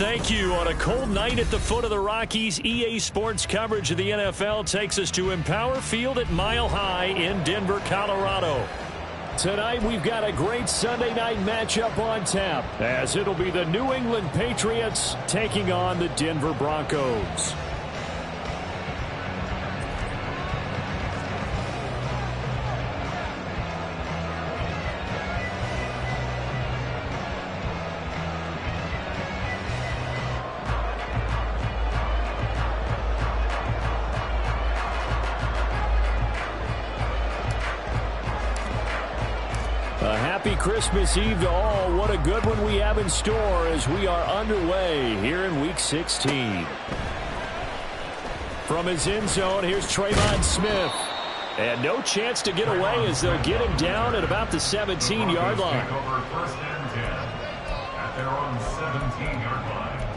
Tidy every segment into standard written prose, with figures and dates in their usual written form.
thank you. On a cold night at the foot of the Rockies, EA Sports coverage of the NFL takes us to Empower Field at Mile High in Denver, Colorado. Tonight, we've got a great Sunday night matchup on tap, as it'll be the New England Patriots taking on the Denver Broncos. Happy Christmas Eve to all. What a good one we have in store as we are underway here in Week 16. From his end zone, here's Trayvon Smith. And no chance to get away as they'll get him down at about the 17-yard line. First and 10 at their own 17-yard line.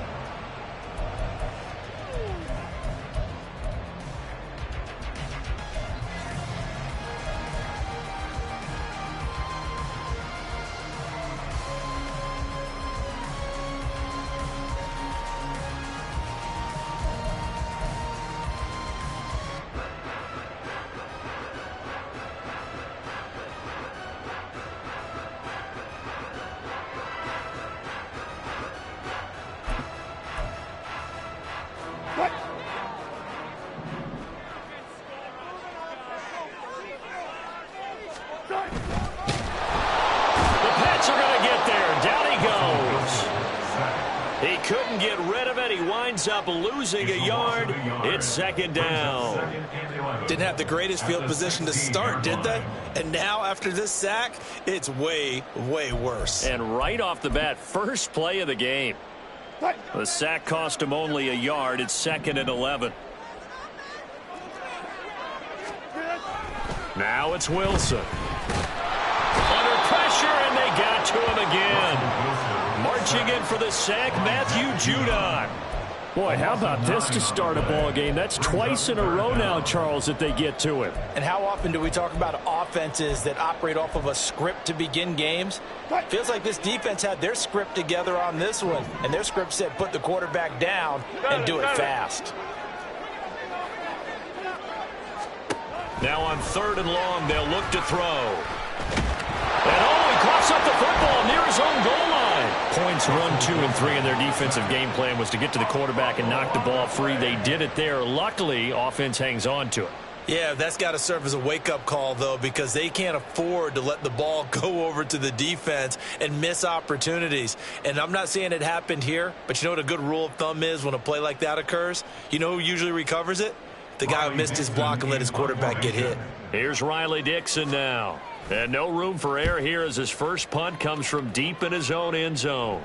Up losing a yard. It's second down. Didn't have the greatest field position to start, did they? And now after this sack, it's way, way worse. And right off the bat, first play of the game. The sack cost him only a yard. It's second and 11. Now it's Wilson. Under pressure, and they got to him again. Marching in for the sack, Matthew Judon. Boy, how about this to start a ball game? That's twice in a row now, Charles, that they get to him. And how often do we talk about offenses that operate off of a script to begin games? Feels like this defense had their script together on this one, and their script said put the quarterback down and do it fast. Now on third and long, they'll look to throw. And he coughs up the football near his own goal line. Points 1, 2, and 3 in their defensive game plan was to get to the quarterback and knock the ball free. They did it there. Luckily, offense hangs on to it. Yeah, that's got to serve as a wake-up call, though, because they can't afford to let the ball go over to the defense and miss opportunities. And I'm not saying it happened here, but you know what a good rule of thumb is when a play like that occurs? You know who usually recovers it? The guy who missed his block and let his quarterback get hit. Here's Riley Dixon now. And no room for error here as his first punt comes from deep in his own end zone.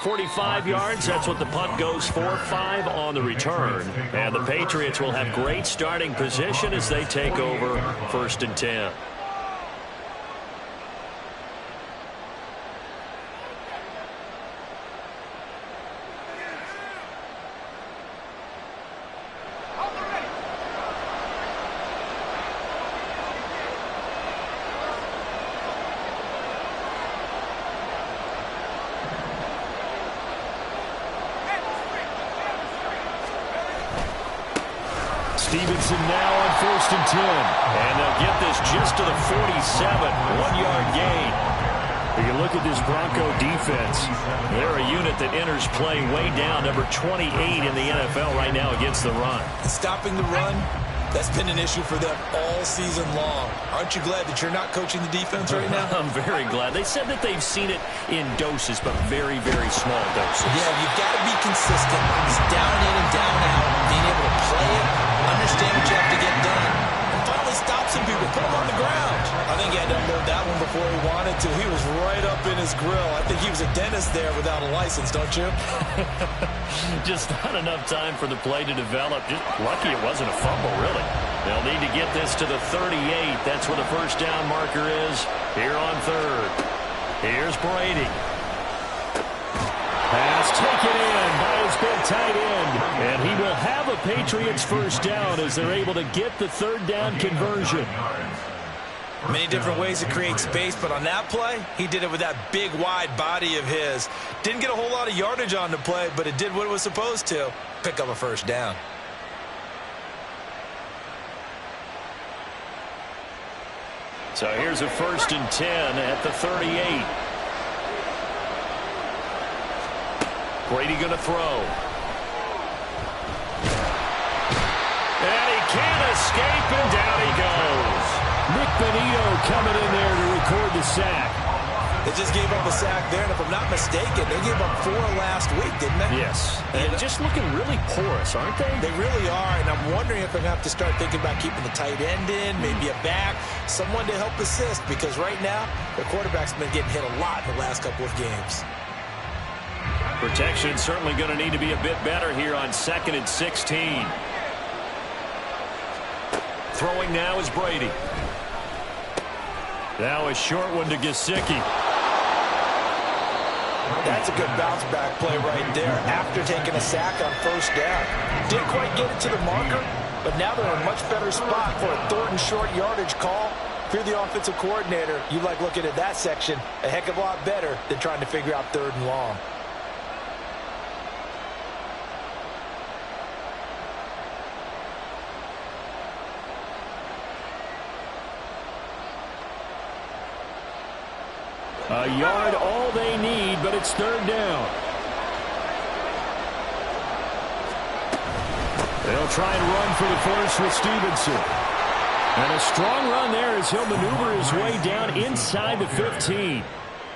.45 yards, that's what the punt goes for. 5 on the return. And the Patriots will have great starting position as they take over first and 10. Stevenson now on first and 10. And they'll get this just to the 47. 1-yard gain. If you look at this Bronco defense, they're a unit that enters play way down, number 28 in the NFL right now against the run. Stopping the run, that's been an issue for them all season long. Aren't you glad that you're not coaching the defense right now? I'm very glad. They said that they've seen it in doses, but very, very small doses. Yeah, you've got to be consistent. It's down in and down out, being able to play it, understand what you have to get done, and finally stop some people, put them on the ground. I think he had to unload that one before he wanted to. He was right up in his grill. I think he was a dentist there without a license, don't you? Just not enough time for the play to develop. Just lucky it wasn't a fumble, really. They'll need to get this to the 38. That's where the first down marker is here on third. Here's Brady. Pass taken in by his big tight end. And he will have a Patriots first down as they're able to get the third down conversion. Many different ways to create space, but on that play, he did it with that big, wide body of his. Didn't get a whole lot of yardage on the play, but it did what it was supposed to. Pick up a first down. So here's a 1st and 10 at the 38. Brady going to throw. And he can't escape, and down he goes. Nick Benito coming in there to record the sack. They just gave up a sack there, and if I'm not mistaken, they gave up 4 last week, didn't they? Yes. And just looking really porous, aren't they? They really are, and I'm wondering if they're going to have to start thinking about keeping the tight end in, maybe a back, someone to help assist, because right now, their quarterback's been getting hit a lot in the last couple of games. Protection certainly going to need to be a bit better here on 2nd and 16. Throwing now is Brady. Now a short one to Gesicki. That's a good bounce back play right there after taking a sack on 1st down. Didn't quite get it to the marker, but now they're in a much better spot for a 3rd and short yardage call. If you're the offensive coordinator, you like looking at that section a heck of a lot better than trying to figure out 3rd and long. A yard all they need, but it's 3rd down. They'll try and run for the first with Stevenson. And a strong run there as he'll maneuver his way down inside the 15.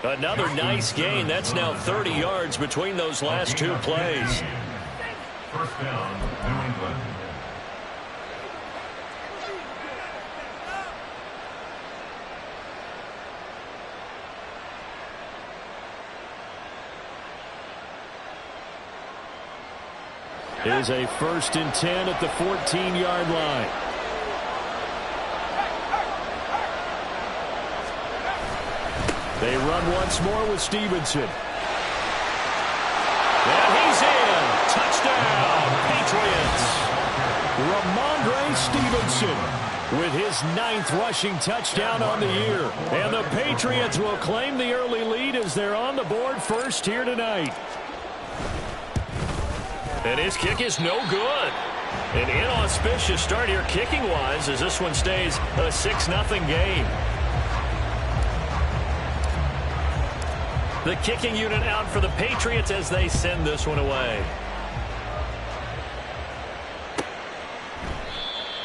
Another nice gain. That's now 30 yards between those last 2 plays. 1st down, New England. Is a 1st and 10 at the 14-yard line. They run once more with Stevenson. And he's in. Touchdown, Patriots. Ramondre Stevenson with his 9th rushing touchdown on the year. And the Patriots will claim the early lead as they're on the board first here tonight. And his kick is no good. An inauspicious start here kicking-wise as this one stays a 6-0 game. The kicking unit out for the Patriots as they send this one away.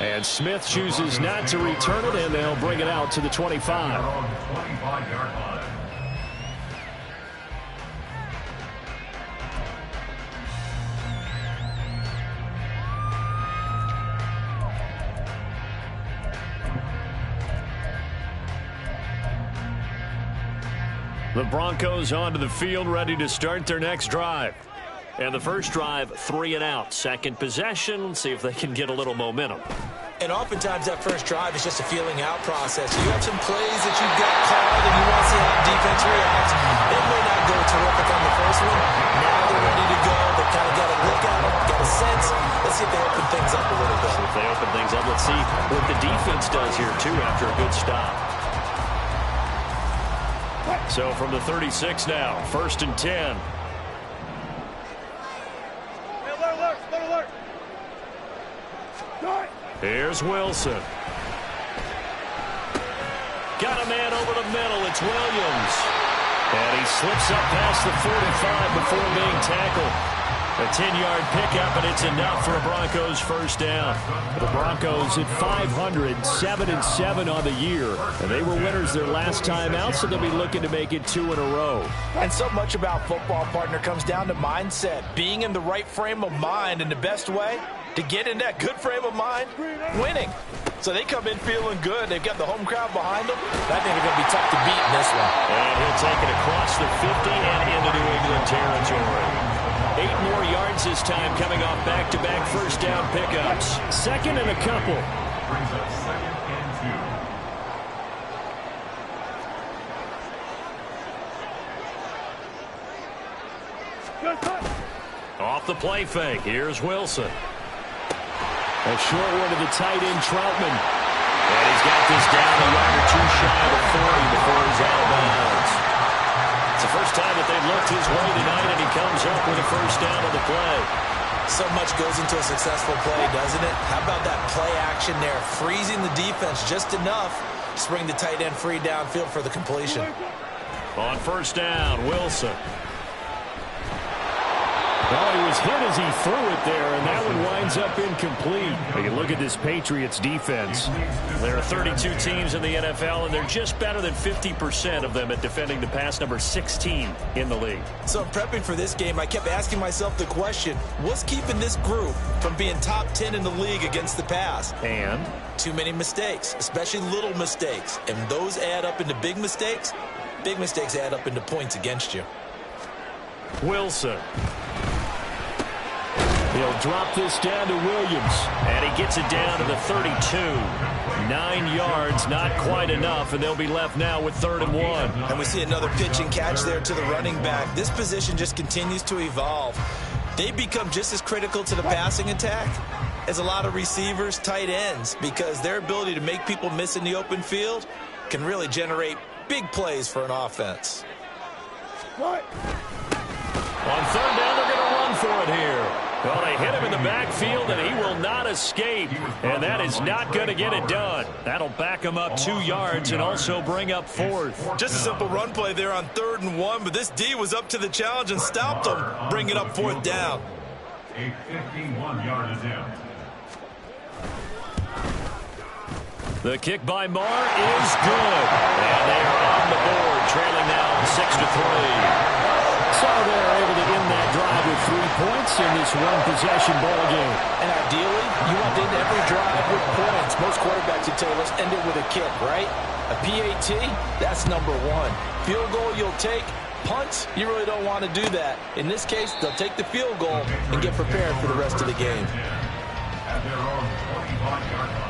And Smith chooses not to return it, and they'll bring it out to the 25. 25-yard line. The Broncos onto the field, ready to start their next drive. And the first drive, 3 and out. Second possession, let's see if they can get a little momentum. And oftentimes that first drive is just a feeling out process. You have some plays that you've got called and you want to see how the defense reacts. It may not go terrific on the first one. Now they're ready to go. They've kind of got a look at them, got a sense. Let's see if they open things up a little bit. So if they open things up, let's see what the defense does here, too, after a good stop. So from the 36 now, 1st and 10. Here's Wilson. Got a man over the middle. It's Williams. And he slips up past the 45 before being tackled. A 10-yard pickup, and it's enough for a Broncos first down. The Broncos at 500, 7-7 on the year. And they were winners their last time out, so they'll be looking to make it 2 in a row. And so much about football, partner, comes down to mindset. Being in the right frame of mind, and the best way to get in that good frame of mind, winning. So they come in feeling good. They've got the home crowd behind them. I think they're going to be tough to beat in this one. And he'll take it across the 50 and into New England territory. 8 more yards this time, coming off back-to-back first down pickups. 2nd and a couple. Brings up 2nd and 2. Off the play fake, here's Wilson. A short one to the tight end, Troutman. And he's got this down a yard or two shy of the 40 before he's out of bounds. It's the first time that they've looked his way tonight, and he comes up with a first down on the play. So much goes into a successful play, doesn't it? How about that play action there, freezing the defense just enough to bring the tight end free downfield for the completion. On first down, Wilson. Well, he was hit as he threw it there, and that one winds up incomplete. You look at this Patriots defense. There are 32 teams in the NFL, and they're just better than 50% of them at defending the pass, number 16 in the league. So in prepping for this game, I kept asking myself the question, what's keeping this group from being top 10 in the league against the pass? And? Too many mistakes, especially little mistakes. And those add up into big mistakes. Big mistakes add up into points against you. Wilson. He'll drop this down to Williams, and he gets it down to the 32. 9 yards, not quite enough, and they'll be left now with 3rd and 1. And we see another pitch and catch there to the running back. This position just continues to evolve. They become just as critical to the passing attack as a lot of receivers, tight ends, because their ability to make people miss in the open field can really generate big plays for an offense. What? On 3rd down, they're going to run for it here. Well, they hit him in the backfield, and he will not escape. And that is not going to get it done. That'll back him up 2 yards and also bring up 4th. Just a simple run play there on 3rd and 1, but this D was up to the challenge and stopped him, bringing up 4th down. A 51-yard attempt. The kick by Marr is good. And they are on the board, trailing now 6-3. So they're able to end that drive with 3 points in this one-possession ball game. And ideally, you want to end every drive with points. Most quarterbacks would tell us end it with a kick, right? A PAT, that's number 1. Field goal you'll take. Punts, you really don't want to do that. In this case, they'll take the field goal and get prepared for the rest of the game. At their own 45-yard line.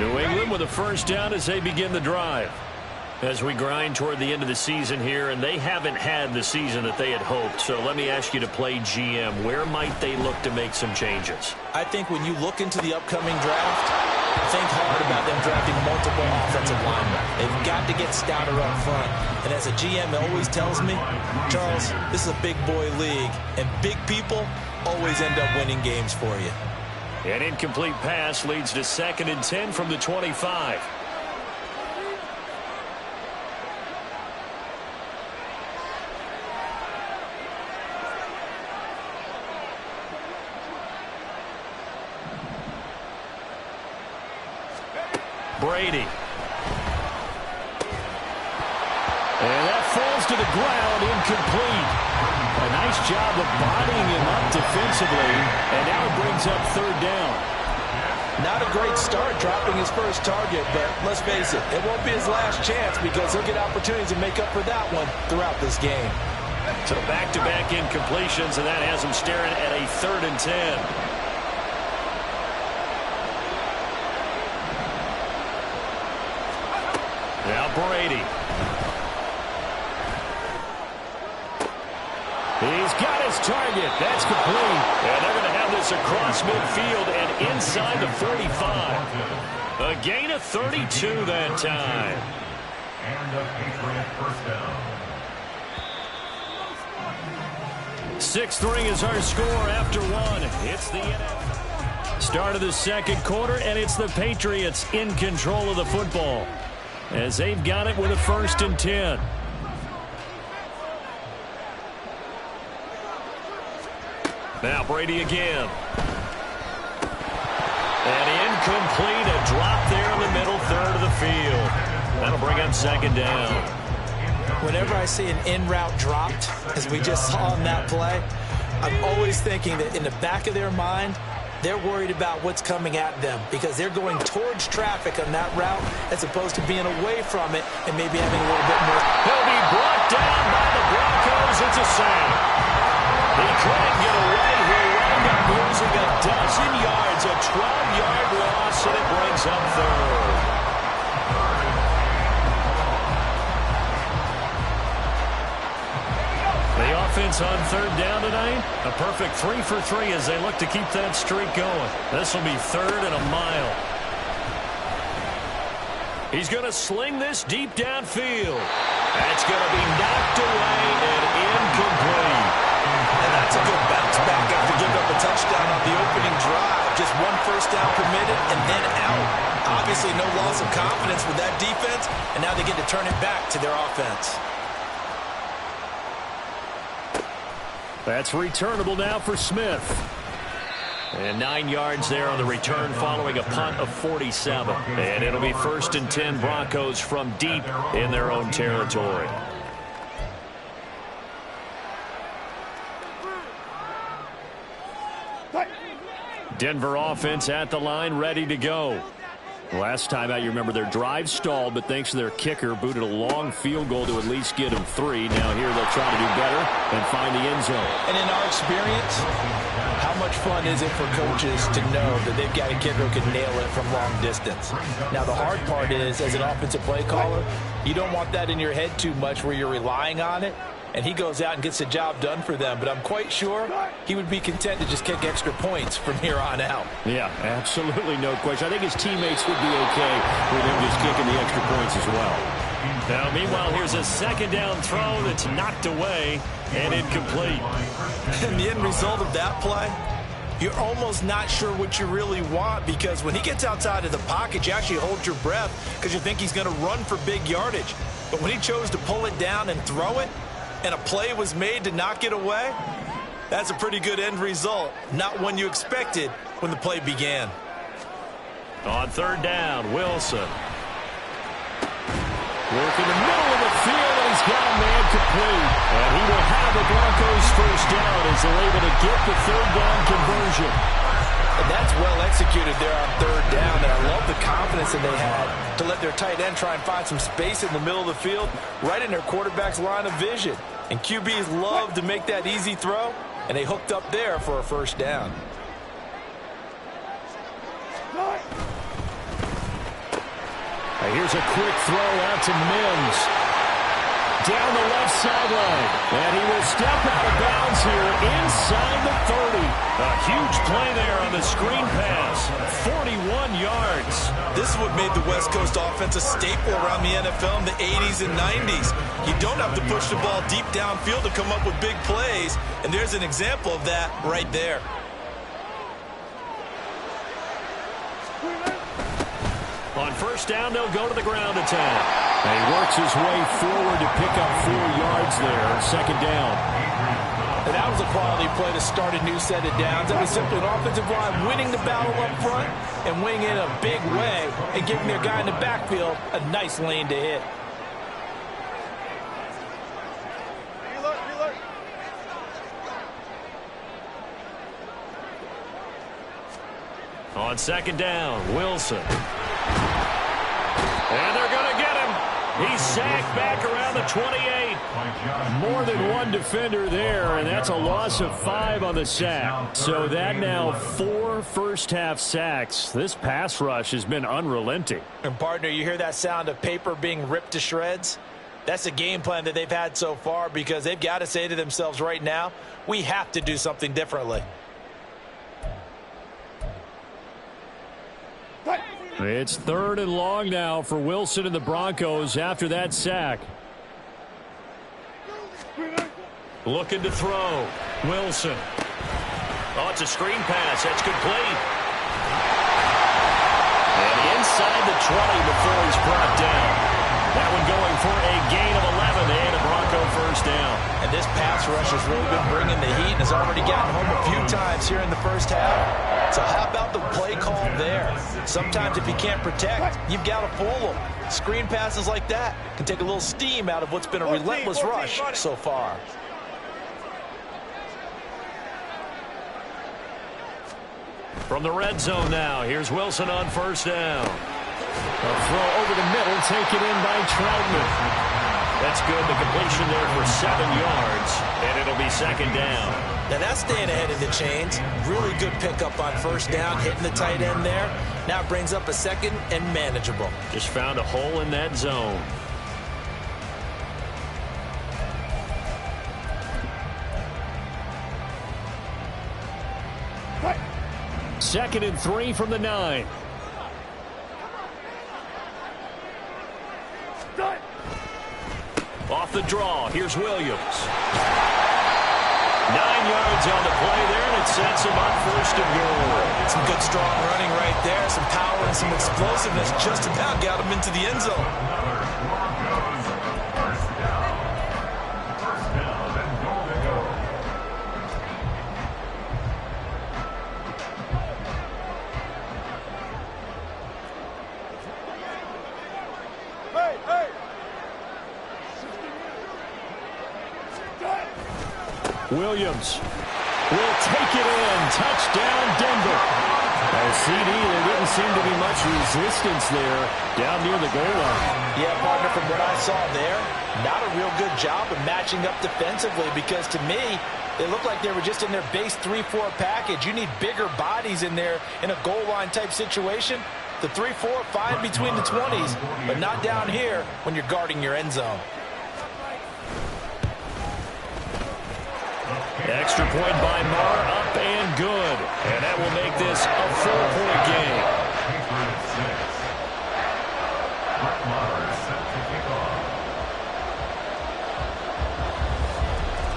New England with a first down as they begin the drive. As we grind toward the end of the season here, and they haven't had the season that they had hoped. So let me ask you to play GM. Where might they look to make some changes? I think when you look into the upcoming draft, think hard about them drafting multiple offensive linemen. They've got to get stouter up front. And as a GM always tells me, Charles, this is a big boy league, and big people always end up winning games for you. An incomplete pass leads to 2nd and 10 from the 25. Brady. And that falls to the ground, incomplete. A nice job of bodying him up defensively, and now it brings up 3rd down. Not a great start dropping his first target, but let's face it, it won't be his last chance because he'll get opportunities to make up for that one throughout this game. So back-to-back incompletions, and that has him staring at a 3rd and 10. Now Brady. He's got his target. That's complete. And they're going to have this across midfield and inside the 45. A gain of 32 that time. And a Patriot first down. 6-3 is our score after 1. It's the NFL. Start of the 2nd quarter, and it's the Patriots in control of the football as they've got it with a 1st and 10. Now Brady again. And incomplete, a drop there in the middle 3rd of the field. That'll bring up 2nd down. Whenever I see an in-route dropped, as we just saw in that play, I'm always thinking that in the back of their mind, they're worried about what's coming at them because they're going towards traffic on that route as opposed to being away from it and maybe having a little bit more. He'll be brought down by the Broncos. It's a sack. He couldn't get away. He'll wind up losing a dozen yards, a 12-yard loss, and it brings up 3rd. offense on third down tonight? A perfect 3 for 3 as they look to keep that streak going. This will be 3rd and a mile. He's going to sling this deep downfield. That's going to be knocked away and incomplete. And that's a good bounce back after giving up a touchdown on the opening drive. Just 1 first down permitted and then out. Obviously no loss of confidence with that defense, and now they get to turn it back to their offense. That's returnable now for Smith. And 9 yards there on the return following a punt of 47. And it'll be 1st and 10 Broncos from deep in their own territory. Denver offense at the line, ready to go. Last time out, you remember their drive stalled, but thanks to their kicker, booted a long field goal to at least get them 3. Now here they'll try to do better and find the end zone. And in our experience, how much fun is it for coaches to know that they've got a kicker who can nail it from long distance? Now the hard part is, as an offensive play caller, you don't want that in your head too much where you're relying on it. And he goes out and gets the job done for them. But I'm quite sure he would be content to just kick extra points from here on out. Yeah, absolutely no question. I think his teammates would be okay with him just kicking the extra points as well. Now, meanwhile, here's a 2nd down throw that's knocked away and incomplete. And the end result of that play, you're almost not sure what you really want, because when he gets outside of the pocket, you actually hold your breath because you think he's going to run for big yardage. But when he chose to pull it down and throw it, and a play was made to knock it away, that's a pretty good end result. Not one you expected when the play began. On 3rd down, Wilson. Working the middle of the field, and he's got a man complete. And he will have the Broncos 1st down as they're able to get the 3rd down conversion. And that's well executed there on 3rd down. And I love the confidence that they had to let their tight end try and find some space in the middle of the field, right in their quarterback's line of vision. And QBs love to make that easy throw, and they hooked up there for a 1st down. Here's a quick throw out to Mims. Down the left sideline. And he will step out of bounds here inside the 30. A huge play there on the screen pass. 41 yards. This is what made the West Coast offense a staple around the NFL in the 80s and 90s. You don't have to push the ball deep downfield to come up with big plays. And there's an example of that right there. On 1st down, they'll go to the ground attack. And he works his way forward to pick up 4 yards there. 2nd down. And that was a quality play to start a new set of downs. That was simply an offensive line winning the battle up front and winning it in a big way and giving their guy in the backfield a nice lane to hit. On 2nd down, Wilson. And they're going to get him. He's sacked back around the 28. More than one defender there, and that's a loss of 5 on the sack. So that now 4 first-half sacks. This pass rush has been unrelenting. And, partner, you hear that sound of paper being ripped to shreds? That's the game plan that they've had so far, because they've got to say to themselves right now, we have to do something differently. It's 3rd and long now for Wilson and the Broncos after that sack. Looking to throw. Wilson. Oh, it's a screen pass. That's complete. And inside the 20 before he's brought down. That one going for a gain of 11 and a Bronco 1st down. And this pass rush has really been bringing the heat and has already gotten home a few times here in the 1st half. So how about the play call there? Sometimes if you can't protect, you've got to fool them. Screen passes like that can take a little steam out of what's been a relentless rush so far. From the red zone now, here's Wilson on 1st down. A throw over the middle, taken in by Troutman. That's good. The completion there for 7 yards, and it'll be 2nd down. Now that's staying ahead of the chains. Really good pickup on 1st down, hitting the tight end there. Now it brings up a 2nd and manageable. Just found a hole in that zone. 2nd and 3 from the 9. Off the draw, here's Williams. 9 yards on the play there, and it sets him up 1st and goal. Some good, strong running right there. Some power and some explosiveness just about got him into the end zone. First down and goal to go. Williams will take it in. Touchdown, Denver. CD, there didn't seem to be much resistance there down near the goal line. Yeah, partner, from what I saw there, not a real good job of matching up defensively, because to me, it looked like they were just in their base 3-4 package. You need bigger bodies in there in a goal line type situation. The 3-4, fine between the 20s, but not down here when you're guarding your end zone. Extra point by Marr, up and good. And that will make this a 4-point game.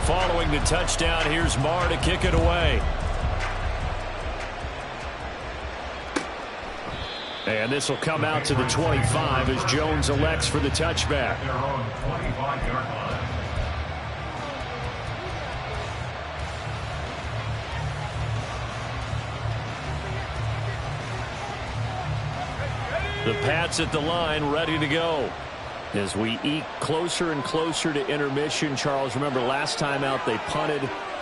Following the touchdown, here's Marr to kick it away. And this will come out to the 25 as Jones elects for the touchback. Their own 25-yard line. The Pats at the line, ready to go. As we eke closer and closer to intermission, Charles, remember last time out they punted.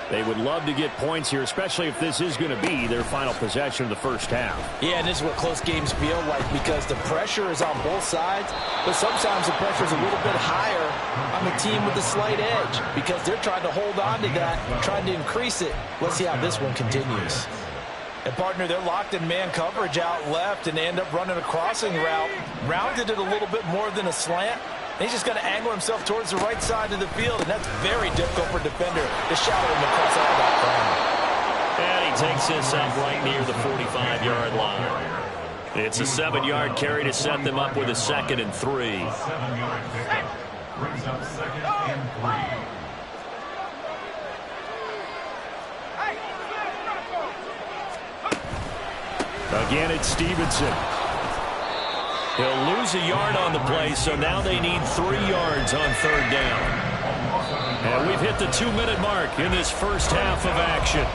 They would love to get points here, especially if this is going to be their final possession of the first half. Yeah, and this is what close games feel like, because the pressure is on both sides, but sometimes the pressure is a little bit higher on the team with the slight edge, because they're trying to hold on to that, trying to increase it. Let's see how this one continues. And, partner, they're locked in man coverage out left, and they end up running a crossing route. Rounded it a little bit more than a slant. And he's just going to angle himself towards the right side of the field, and that's very difficult for a defender to shadow him across all that ground. And he takes this up right near the 45-yard line. It's a 7-yard carry to set them up with a 2nd and 3. 7-yard pickup brings up 2nd and 3. Again, it's Stevenson. He'll lose a yard on the play, so now they need 3 yards on 3rd down. And we've hit the 2-minute mark in this first half of action.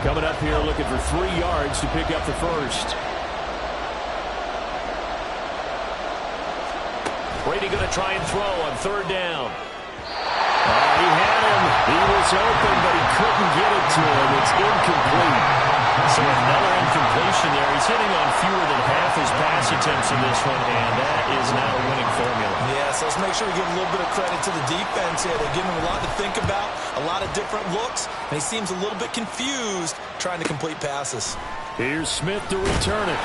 Coming up here looking for 3 yards to pick up the first. Brady going to try and throw on 3rd down. He had him. He was open, but he couldn't get it to him. It's incomplete. So another incompletion there. He's hitting on fewer than half his pass attempts in this one, and that is not a winning formula. Yeah, so let's make sure we give a little bit of credit to the defense here. They're giving him a lot to think about, a lot of different looks, and he seems a little bit confused trying to complete passes. Here's Smith to return it.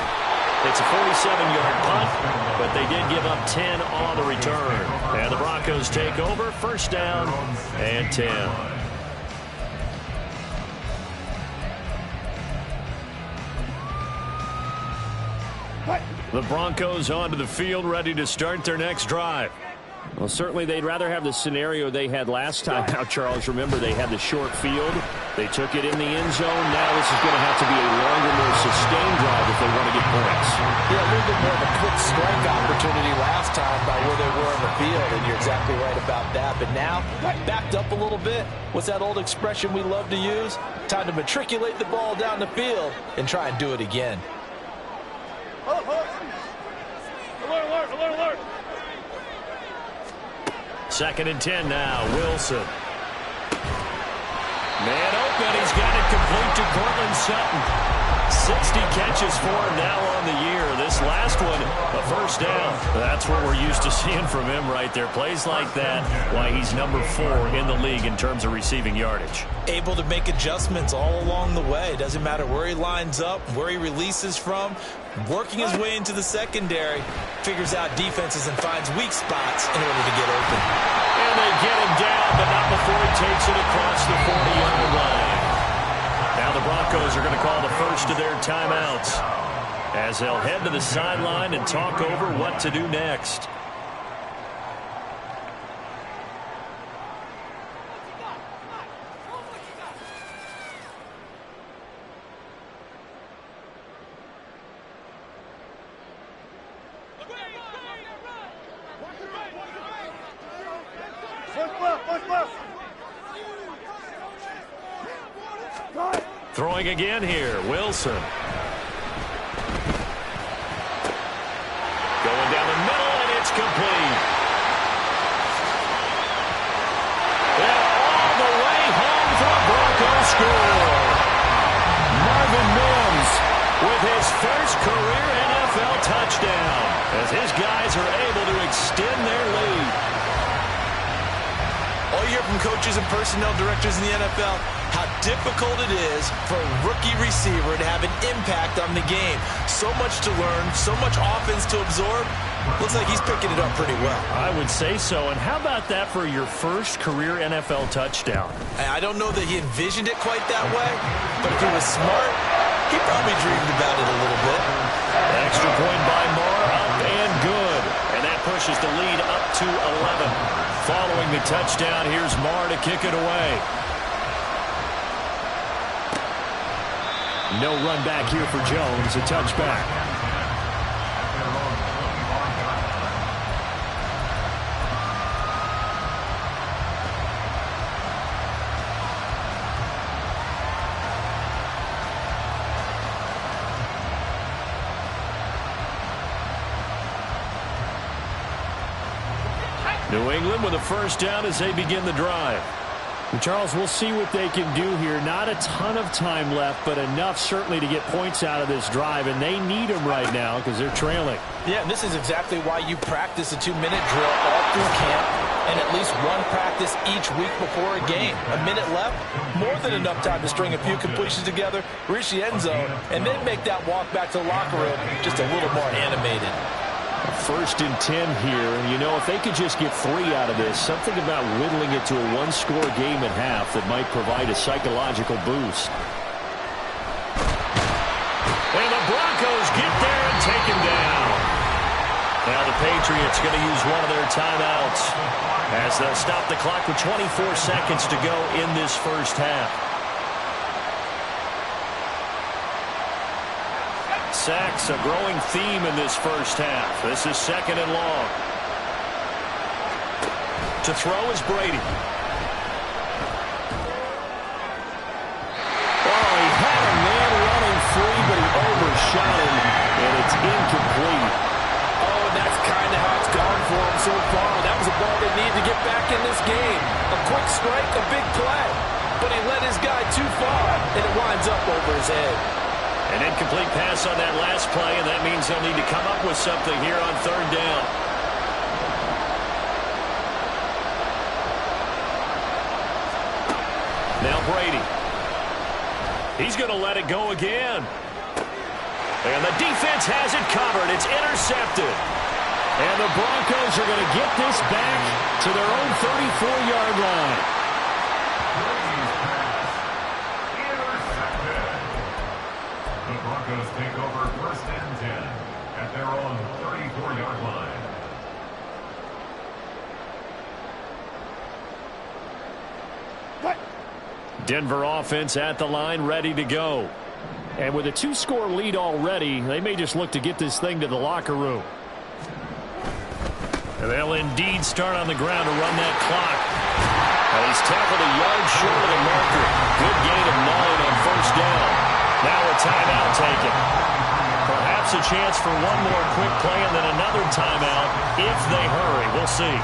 It's a 47-yard punt, but they did give up 10 on the return. And the Broncos take over, 1st down and 10. The Broncos onto the field, ready to start their next drive. Well, certainly they'd rather have the scenario they had last time out, Charles. Remember, they had the short field. They took it in the end zone. Now this is going to have to be a longer, more sustained drive if they want to get points. Yeah, a little bit more of a quick strike opportunity last time by where they were on the field, and you're exactly right about that. But now, backed up a little bit. What's that old expression we love to use? Time to matriculate the ball down the field and try and do it again. Alert, alert, alert. 2nd and 10 now. Wilson. Man open. He's got it complete to Cortland Sutton. 60 catches for him now on the year. This last one, a first down. That's what we're used to seeing from him right there. Plays like that, why he's number 4 in the league in terms of receiving yardage. Able to make adjustments all along the way. Doesn't matter where he lines up, where he releases from. Working his way into the secondary, figures out defenses and finds weak spots in order to get open. And they get him down, but not before he takes it across the 40-yard line. Now the Broncos are going to call the first of their timeouts as they'll head to the sideline and talk over what to do next. Throwing again here, Wilson. Going down the middle, and it's complete. And all the way home for a Broncos score. Marvin Mims with his first career NFL touchdown as his guys are able to extend their lead. All you hear from coaches and personnel directors in the NFL, how difficult it is for a rookie receiver to have an impact on the game. So much to learn, so much offense to absorb. Looks like he's picking it up pretty well. I would say so. And how about that for your first career NFL touchdown? I don't know that he envisioned it quite that way, but if he was smart, he probably dreamed about it a little bit. An extra point by Moore, up and good. And that pushes the lead up to 11. Following the touchdown, here's Moore to kick it away. No run back here for Jones, a touchback. New England with a first down as they begin the drive. And Charles, we'll see what they can do here. Not a ton of time left, but enough certainly to get points out of this drive, and they need them right now because they're trailing. Yeah, and this is exactly why you practice a 2-minute drill all through camp and at least one practice each week before a game. A minute left, more than enough time to string a few completions together, reach the end zone, and then make that walk back to the locker room just a little more animated. First and 10 here. You know, if they could just get 3 out of this, something about whittling it to a one-score game at half that might provide a psychological boost. And the Broncos get there and take him down. Now the Patriots going to use one of their timeouts as they'll stop the clock with 24 seconds to go in this first half. Sacks, a growing theme in this first half. This is second and long. To throw is Brady. Oh, he had a man running free, but he overshot him, and it's incomplete. Oh, and that's kind of how it's gone for him so far. That was a ball they need to get back in this game. A quick strike, a big play. But he led his guy too far, and it winds up over his head. An incomplete pass on that last play, and that means they'll need to come up with something here on third down. Now Brady. He's going to let it go again. And the defense has it covered. It's intercepted. And the Broncos are going to get this back to their own 34-yard line. Take over first and 10 at their own 34-yard line. Denver offense at the line, ready to go. And with a 2-score lead already, they may just look to get this thing to the locker room. And they'll indeed start on the ground to run that clock. And he's tackled a yard short of the marker. Good gain of 9 on first down. Now a timeout taken. Perhaps a chance for one more quick play and then another timeout if they hurry. We'll see.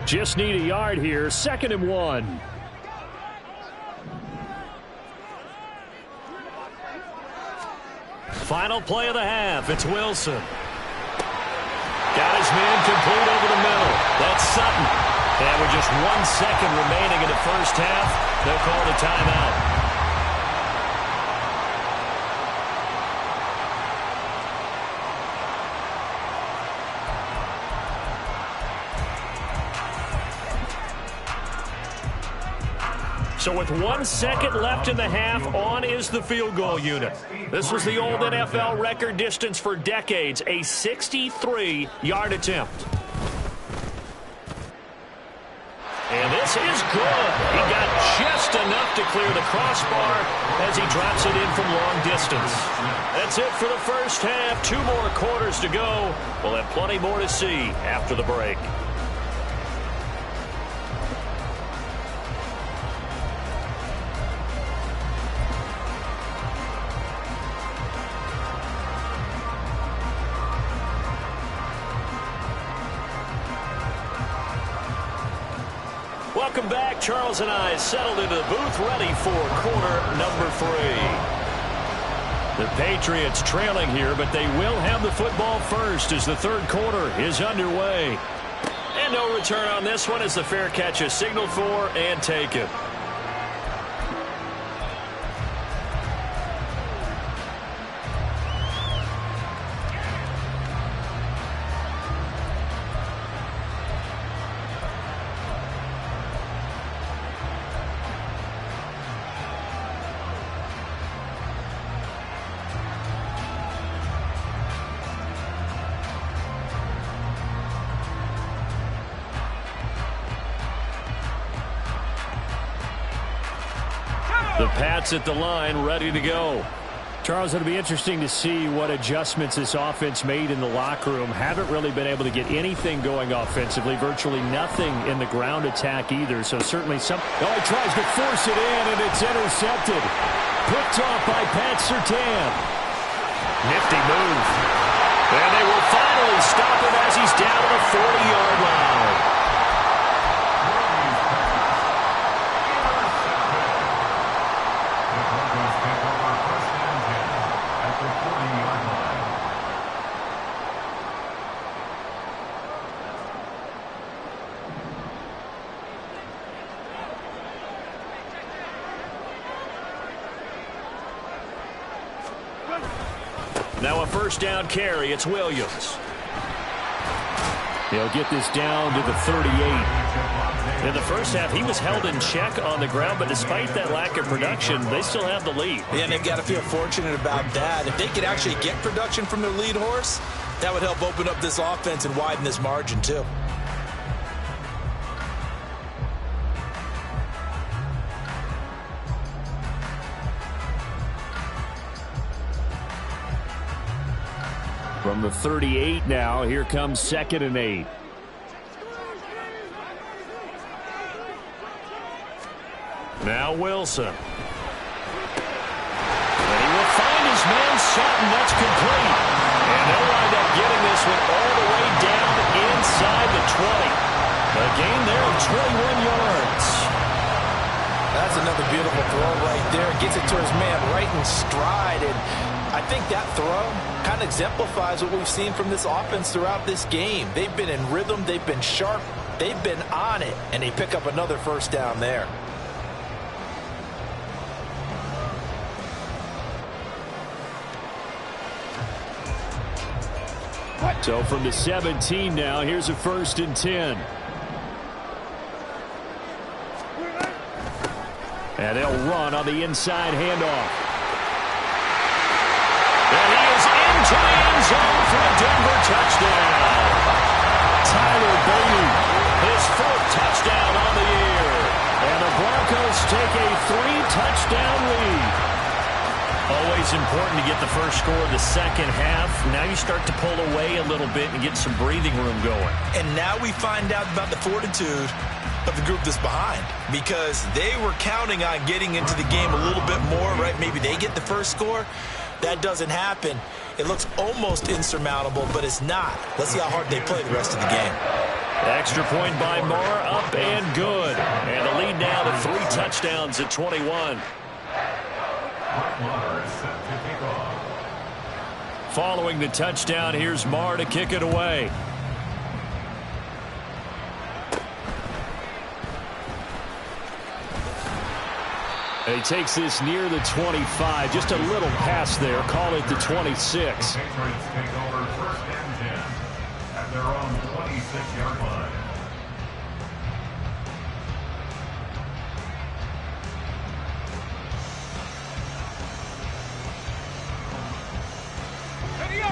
Just need a yard here. 2nd and 1. Final play of the half. It's Wilson. Got his man complete over the middle. That's Sutton. And with just 1 second remaining in the first half, they'll call the timeout. So with 1 second left in the half, on is the field goal unit. This was the old NFL record distance for decades, a 63-yard attempt. And this is good. He got just enough to clear the crossbar as he drops it in from long distance. That's it for the first half. 2 more quarters to go. We'll have plenty more to see after the break. Welcome back. Charles and I settled into the booth, ready for quarter number 3. The Patriots trailing here, but they will have the football first as the third quarter is underway. And no return on this one as the fair catch is signaled for and taken. The Pats at the line, ready to go. Charles, it'll be interesting to see what adjustments this offense made in the locker room. Haven't really been able to get anything going offensively. Virtually nothing in the ground attack either. So certainly some... Oh, he tries to force it in, and it's intercepted. Picked off by Pat Surtain. Nifty move. And they will finally stop him as he's down to the 40-yard line. Now a first down carry. It's Williams. He'll get this down to the 38. In the first half, he was held in check on the ground, but despite that lack of production, they still have the lead. Yeah, and they've got to feel fortunate about that. If they could actually get production from their lead horse, that would help open up this offense and widen this margin too. From the 38 now, here comes 2nd and 8. Now Wilson. And he will find his man Sutton. That's complete. And they'll wind up getting this one all the way down inside the 20. A gain there of 21 yards. That's another beautiful throw right there. Gets it to his man right in stride. And I think that throw kind of exemplifies what we've seen from this offense throughout this game. They've been in rhythm. They've been sharp. They've been on it. And they pick up another first down there. So from the 17 now, here's a 1st and 10. And they'll run on the inside handoff. And he is into the end zone for a Denver touchdown. Tyler Bailey, his 4th touchdown on the year. And the Broncos take a 3-touchdown lead. Always important to get the first score of the second half. Now you start to pull away a little bit and get some breathing room going. And now we find out about the fortitude of the group that's behind, because they were counting on getting into the game a little bit more, right? Maybe they get the first score. That doesn't happen. It looks almost insurmountable, but it's not. Let's see how hard they play the rest of the game. Extra point by Marr, up and good. And the lead now to 3 touchdowns at 21. Following the touchdown, here's Marr to kick it away. And he takes this near the 25. Just a little pass there. Call it the 26. The Patriots take over 1st and 10 at their own 26-yard line.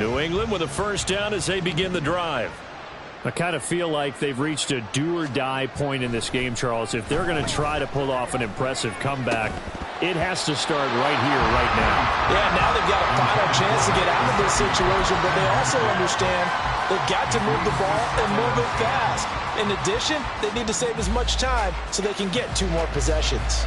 New England with a first down as they begin the drive. I kind of feel like they've reached a do-or-die point in this game, Charles. If they're going to try to pull off an impressive comeback, it has to start right here, right now. Yeah, now they've got a final chance to get out of this situation, but they also understand they've got to move the ball and move it fast. In addition, they need to save as much time so they can get 2 more possessions.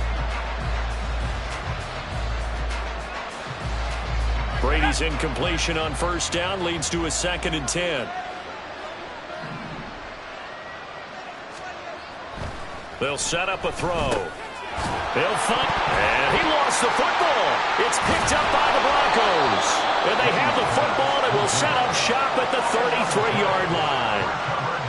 Brady's incompletion on first down leads to a 2nd and 10. They'll set up a throw. They'll find, and he lost the football. It's picked up by the Broncos. And they have the football and will set up shop at the 33-yard line.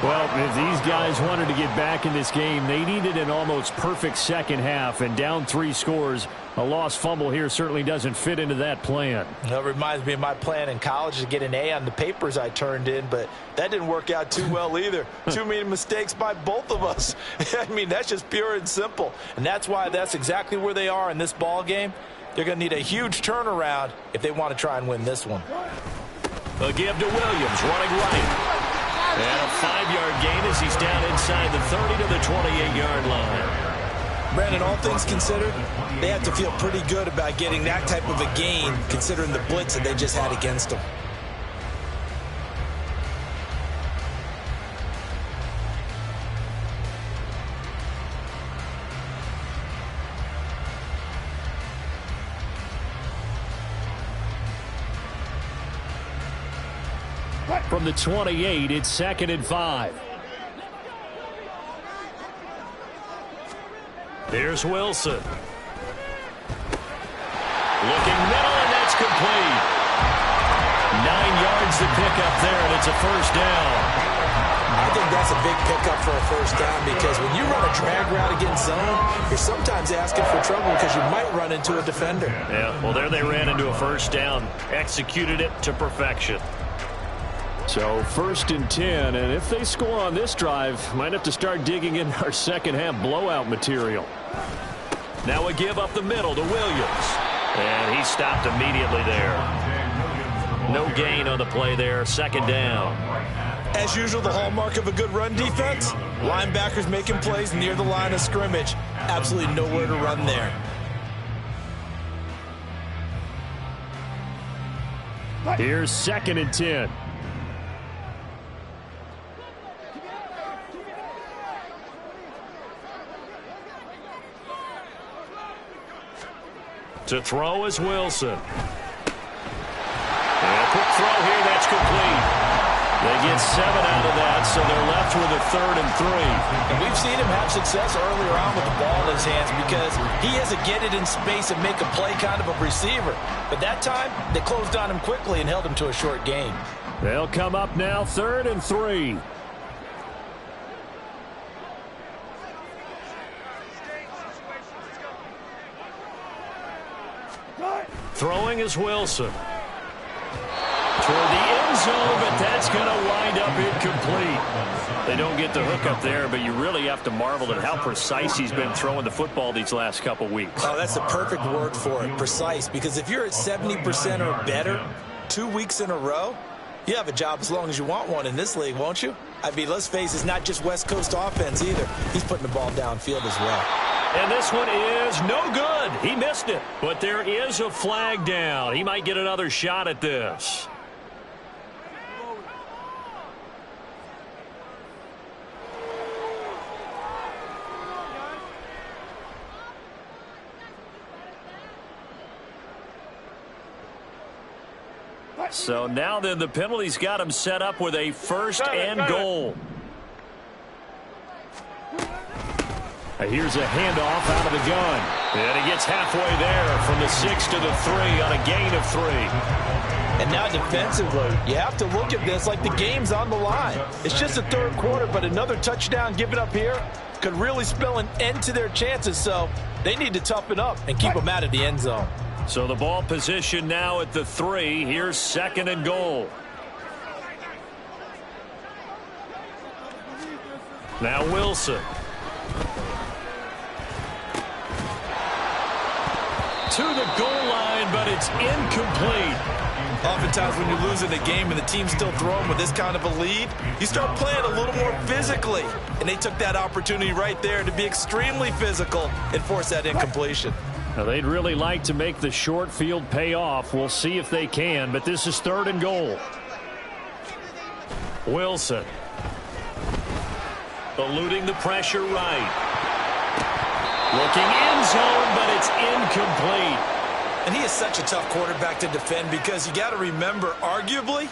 Well, if these guys wanted to get back in this game, they needed an almost perfect second half, and down 3 scores. A lost fumble here certainly doesn't fit into that plan. That reminds me of my plan in college to get an A on the papers I turned in, but that didn't work out too well either. Too many mistakes by both of us. I mean, that's just pure and simple. And that's why that's exactly where they are in this ball game. They're going to need a huge turnaround if they want to try and win this one. A give to Williams, running right. And a 5-yard gain as he's down inside the 30 to the 28-yard line. Brandon, all things considered, they have to feel pretty good about getting that type of a gain considering the blitz that they just had against them. From the 28, it's 2nd and 5. Here's Wilson. Looking middle, and that's complete. 9 yards to pick up there, and it's a first down. I think that's a big pickup for a first down because when you run a drag route against zone, you're sometimes asking for trouble because you might run into a defender. Yeah, well, there they ran into a first down. Executed it to perfection. So 1st and 10, and if they score on this drive, might have to start digging in our second half blowout material. Now a give up the middle to Williams. And he stopped immediately there. No gain on the play there, 2nd down. As usual, the hallmark of a good run defense, linebackers making plays near the line of scrimmage. Absolutely nowhere to run there. Here's 2nd and 10. To throw is Wilson. And a quick throw here, that's complete. They get 7 out of that, so they're left with a 3rd and 3. And we've seen him have success earlier on with the ball in his hands because he has a get it in space and make a play kind of a receiver. But that time, they closed on him quickly and held him to a short gain. They'll come up now, 3rd and 3. Throwing is Wilson. Toward the end zone, but that's going to wind up incomplete. They don't get the hook up there, but you really have to marvel at how precise he's been throwing the football these last couple weeks. Oh, that's the perfect word for it, precise, because if you're at 70% or better 2 weeks in a row, you have a job as long as you want one in this league, won't you? I mean, let's face it, it's not just West Coast offense either. He's putting the ball downfield as well. And this one is no good. He missed it. But there is a flag down. He might get another shot at this. So now then the penalty's got him set up with a 1st and goal. Here's a handoff out of the gun. And he gets halfway there from the 6 to the 3 on a gain of 3. And now defensively, you have to look at this like the game's on the line. It's just the third quarter, but another touchdown given up here could really spell an end to their chances. So they need to toughen up and keep them out of the end zone. So the ball position now at the 3. Here's 2nd and goal. Now Wilson. To the goal line, but it's incomplete. Oftentimes when you're losing a game and the team's still throwing with this kind of a lead, you start playing a little more physically. And they took that opportunity right there to be extremely physical and force that incompletion. Now they'd really like to make the short field pay off. We'll see if they can, but this is 3rd and goal. Wilson. Eluding the pressure right. Looking end zone, but it's incomplete. And he is such a tough quarterback to defend because you got to remember, arguably,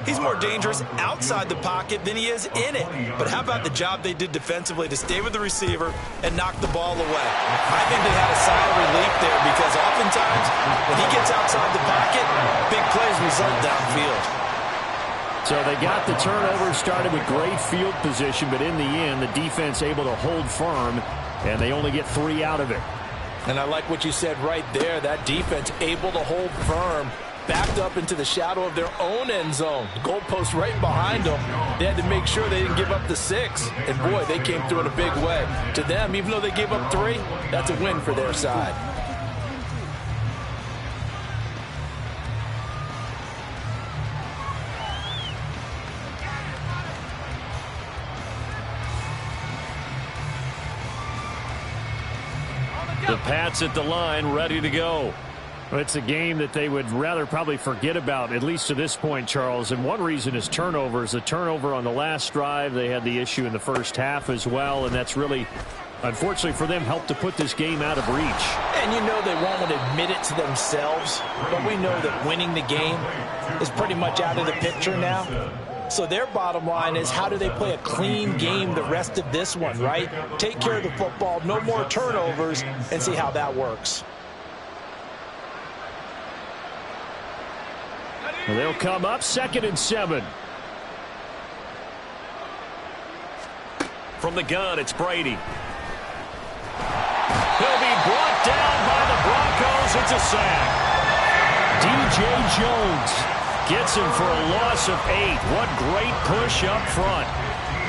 he's more dangerous outside the pocket than he is in it. But how about the job they did defensively to stay with the receiver and knock the ball away? I think they had a sigh of relief there because oftentimes when he gets outside the pocket, big plays result downfield. So they got the turnover started with great field position, but in the end, the defense able to hold firm, and they only get 3 out of it. And I like what you said right there. That defense able to hold firm, backed up into the shadow of their own end zone. The goalpost right behind them. They had to make sure they didn't give up the 6. And, boy, they came through in a big way. To them, even though they gave up 3, that's a win for their side. The Pats at the line, ready to go. Well, it's a game that they would rather probably forget about, at least to this point, Charles. And one reason is turnovers. A turnover on the last drive. They had the issue in the first half as well, and that's really, unfortunately for them, helped to put this game out of reach. And you know they won't admit it to themselves, but we know that winning the game is pretty much out of the picture now. So their bottom line is, how do they play a clean game the rest of this one, right? Take care of the football, no more turnovers, and see how that works. Well, they'll come up 2nd and 7. From the gun, it's Brady. He'll be brought down by the Broncos. It's a sack. DJ Jones gets him for a loss of 8. What great push up front.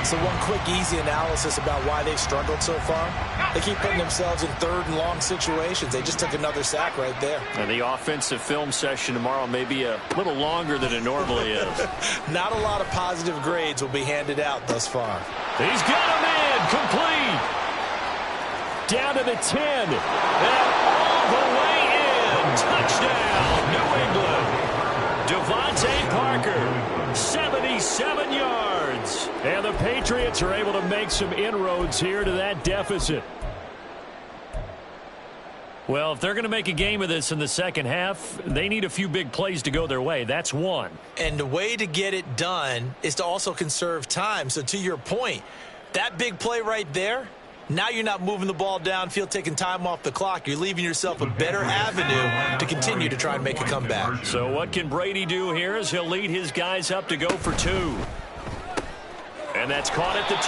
So one quick, easy analysis about why they struggled so far. They keep putting themselves in 3rd and long situations. They just took another sack right there. And the offensive film session tomorrow may be a little longer than it normally is. Not a lot of positive grades will be handed out thus far. He's got him in. Complete. Down to the 10. And all the way in. Touchdown, New England. Devontae Parker, 77 yards. And the Patriots are able to make some inroads here to that deficit. Well, if they're going to make a game of this in the second half, they need a few big plays to go their way. That's one. And the way to get it done is to also conserve time. So to your point, that big play right there, now you're not moving the ball downfield, taking time off the clock. You're leaving yourself a better avenue to continue to try and make a comeback. So what can Brady do here as he'll lead his guys up to go for 2. And that's caught at the 2.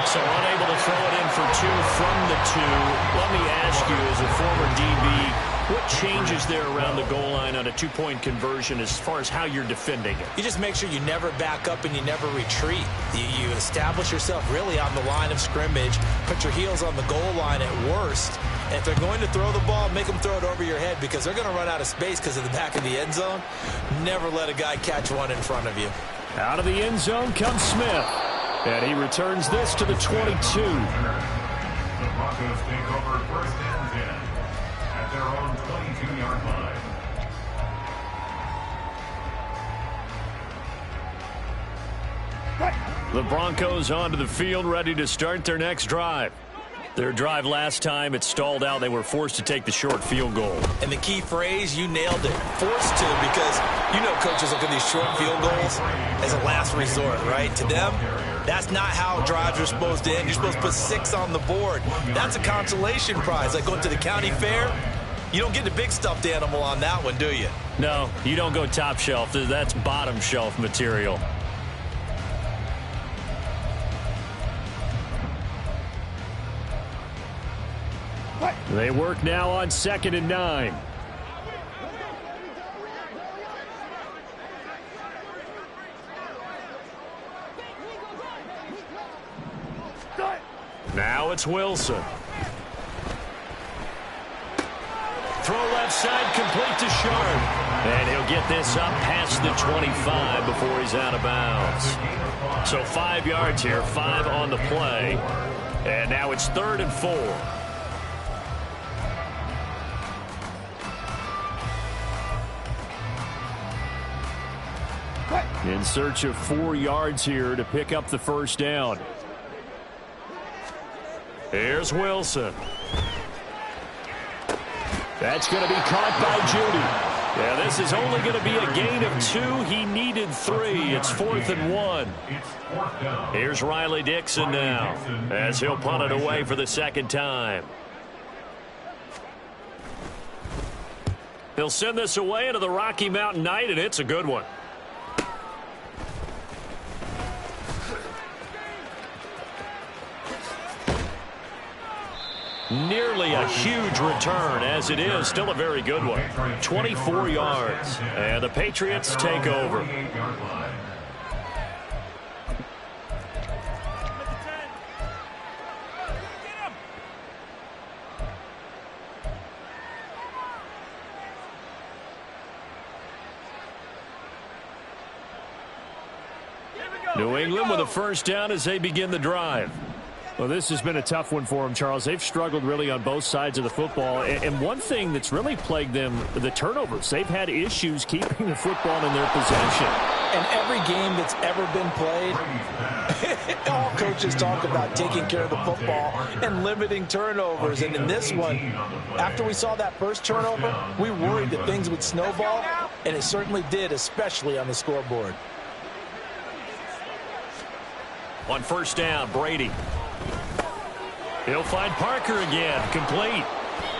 So unable to throw it in for 2 from the 2. Let me ask you, as a former DB, what changes there around the goal line on a 2-point conversion as far as how you're defending it? You just make sure you never back up and you never retreat. You establish yourself really on the line of scrimmage, put your heels on the goal line at worst. And if they're going to throw the ball, make them throw it over your head because they're going to run out of space because of the back of the end zone. Never let a guy catch one in front of you. Out of the end zone comes Smith. And he returns this to the 22. The Broncos take over 1st and 10 at their own 22-yard line. The Broncos onto the field, ready to start their next drive. Their drive last time, it stalled out. They were forced to take the short field goal. And the key phrase, you nailed it, forced to, because you know coaches look at these short field goals as a last resort, right? To them, That's not how drives are supposed to end. You're supposed to put 6 on the board. That's a consolation prize. Like going to the county fair, you don't get the big stuffed animal on that one, do you? No, you don't go top shelf. That's bottom shelf material. They work now on 2nd and 9. Now it's Wilson. Throw left side, complete to Sharp. And he'll get this up past the 25 before he's out of bounds. So 5 yards here, 5 on the play. And now it's 3rd and 4. In search of 4 yards here to pick up the first down. Here's Wilson. That's going to be caught by Judy. Yeah, this is only going to be a gain of 2. He needed 3. It's 4th and 1. Here's Riley Dixon now as he'll punt it away for the second time. He'll send this away into the Rocky Mountain night, and it's a good one. Nearly a huge return, as it is still a very good one. 24 yards, and the Patriots take over. New England with a first down as they begin the drive. Well, this has been a tough one for them, Charles. They've struggled really on both sides of the football. And one thing that's really plagued them, the turnovers. They've had issues keeping the football in their possession. And every game that's ever been played, all coaches talk about taking care of the football and limiting turnovers. And in this one, after we saw that first turnover, we worried that things would snowball, and it certainly did, especially on the scoreboard. On first down, Brady. He'll find Parker again, complete.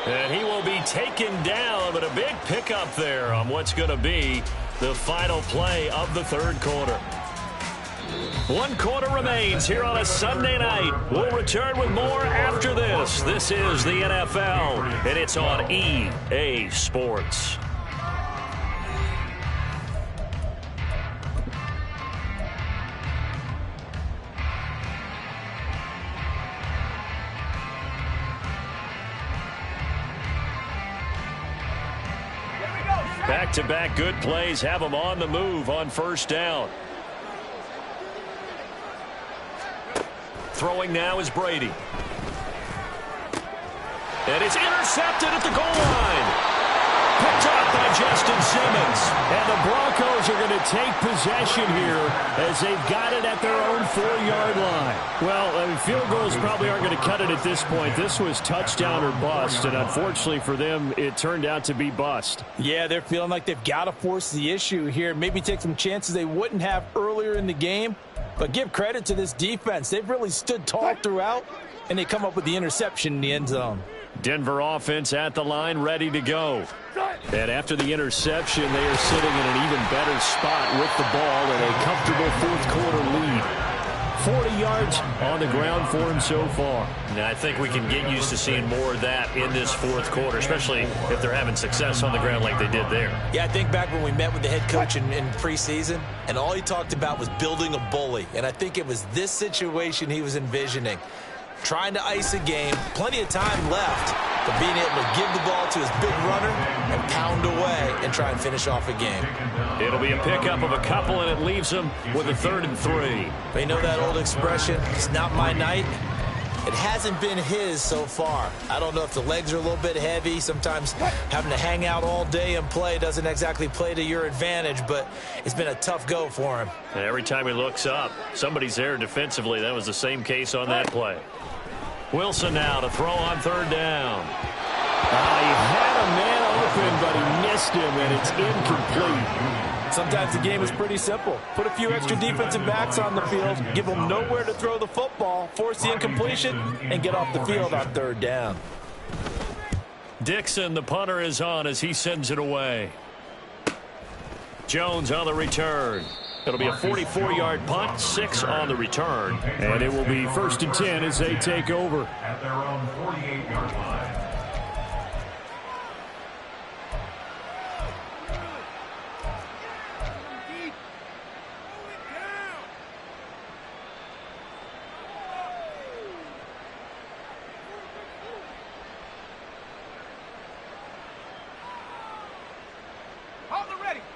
And he will be taken down, but a big pickup there on what's going to be the final play of the third quarter. 1 quarter remains here on a Sunday night. We'll return with more after this. This is the NFL, and it's on EA Sports. Back-to-back good plays have them on the move on first down. Throwing now is Brady. And it's intercepted at the goal line. Picked off by Justin Simmons. And the Broncos are going to take possession here as they've got it at their own 4-yard line. Well, I mean, field goals probably aren't going to cut it at this point. This was touchdown or bust, and unfortunately for them, it turned out to be bust. Yeah, they're feeling like they've got to force the issue here. Maybe take some chances they wouldn't have earlier in the game. But give credit to this defense. They've really stood tall throughout, and they come up with the interception in the end zone. Denver offense at the line, ready to go. And after the interception, they are sitting in an even better spot with the ball and a comfortable fourth-quarter lead. 40 yards on the ground for him so far. Now, I think we can get used to seeing more of that in this fourth quarter, especially if they're having success on the ground like they did there. Yeah, I think back when we met with the head coach in preseason, and all he talked about was building a bully. And I think it was this situation he was envisioning. Trying to ice a game, plenty of time left, but being able to give the ball to his big runner and pound away and try and finish off a game. It'll be a pickup of a couple, and it leaves them with a 3rd and 3. But you know that old expression, it's not my night? It hasn't been his so far. I don't know if the legs are a little bit heavy. Sometimes having to hang out all day and play doesn't exactly play to your advantage, but it's been a tough go for him. And every time he looks up, somebody's there defensively. That was the same case on that play. Wilson now to throw on 3rd down. He had a man open, but he missed him, and it's incomplete. sometimes the game is pretty simple. Put a few extra defensive backs on the field, give them nowhere to throw the football, force the incompletion, and get off the field on third down. Dixon, the punter, is on as he sends it away. Jones on the return. It'll be a 44-yard punt, 6 on the return. And it will be 1st and 10 as they take over. At their own 48-yard line.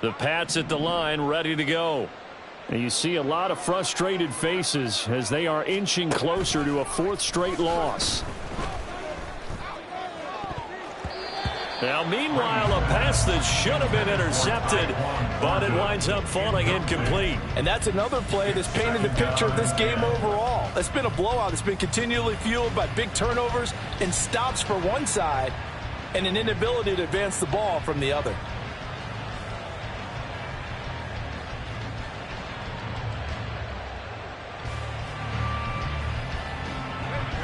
The Pats at the line, ready to go. And you see a lot of frustrated faces as they are inching closer to a 4th straight loss. Now, meanwhile, a pass that should have been intercepted, but it winds up falling incomplete. And that's another play that's painted the picture of this game overall. It's been a blowout. It's been continually fueled by big turnovers and stops for one side and an inability to advance the ball from the other.